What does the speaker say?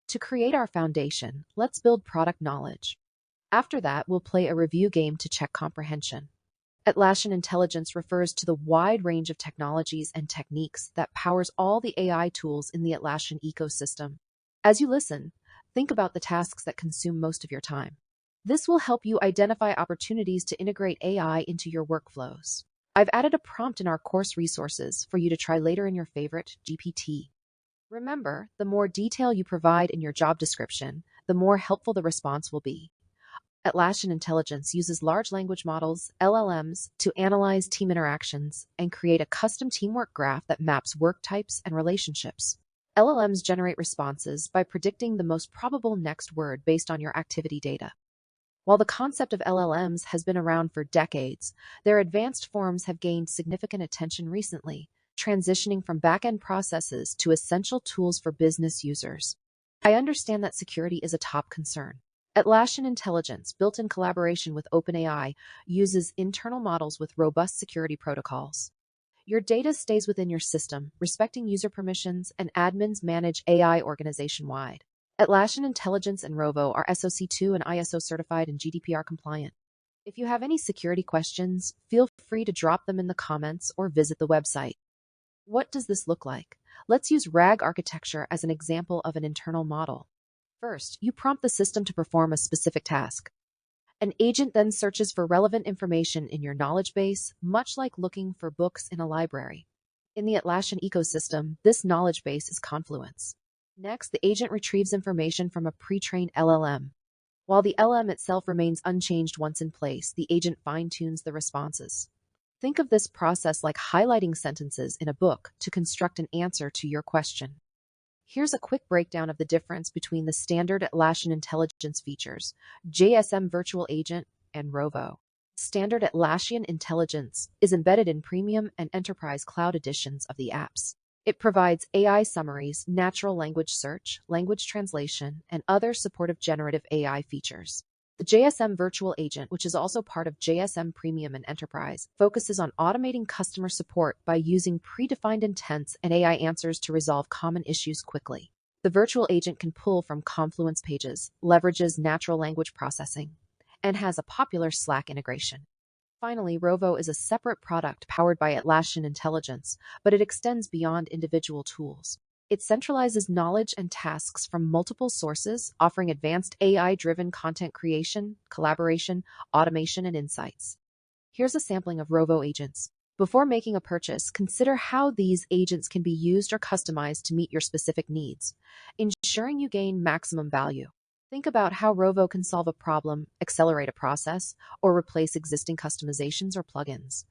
To create our foundation, let's build product knowledge. After that, we'll play a review game to check comprehension. Atlassian Intelligence refers to the wide range of technologies and techniques that powers all the AI tools in the Atlassian ecosystem. As you listen, think about the tasks that consume most of your time. This will help you identify opportunities to integrate AI into your workflows. I've added a prompt in our course resources for you to try later in your favorite GPT. Remember, the more detail you provide in your job description, the more helpful the response will be. Atlassian Intelligence uses large language models, LLMs, to analyze team interactions and create a custom teamwork graph that maps work types and relationships. LLMs generate responses by predicting the most probable next word based on your activity data. While the concept of LLMs has been around for decades, their advanced forms have gained significant attention recently, transitioning from back-end processes to essential tools for business users. I understand that security is a top concern. Atlassian Intelligence, built in collaboration with OpenAI, uses internal models with robust security protocols. Your data stays within your system, respecting user permissions, and admins manage AI organization-wide. Atlassian Intelligence and Rovo are SOC 2 and ISO certified and GDPR compliant. If you have any security questions, feel free to drop them in the comments or visit the website. What does this look like? Let's use RAG architecture as an example of an internal model. First, you prompt the system to perform a specific task. An agent then searches for relevant information in your knowledge base, much like looking for books in a library. In the Atlassian ecosystem, this knowledge base is Confluence. Next, the agent retrieves information from a pre-trained LLM. While the LLM itself remains unchanged once in place, the agent fine-tunes the responses. Think of this process like highlighting sentences in a book to construct an answer to your question. Here's a quick breakdown of the difference between the standard Atlassian Intelligence features, JSM Virtual Agent, and Rovo. Standard Atlassian Intelligence is embedded in Premium and Enterprise Cloud editions of the apps. It provides AI summaries, natural language search, language translation, and other supportive generative AI features. The JSM Virtual Agent, which is also part of JSM Premium and Enterprise, focuses on automating customer support by using predefined intents and AI answers to resolve common issues quickly. The virtual agent can pull from Confluence pages, leverages natural language processing, and has a popular Slack integration. Finally, Rovo is a separate product powered by Atlassian Intelligence, but it extends beyond individual tools. It centralizes knowledge and tasks from multiple sources, offering advanced AI-driven content creation, collaboration, automation, and insights. Here's a sampling of Rovo agents. Before making a purchase, consider how these agents can be used or customized to meet your specific needs, ensuring you gain maximum value. Think about how Rovo can solve a problem, accelerate a process, or replace existing customizations or plugins.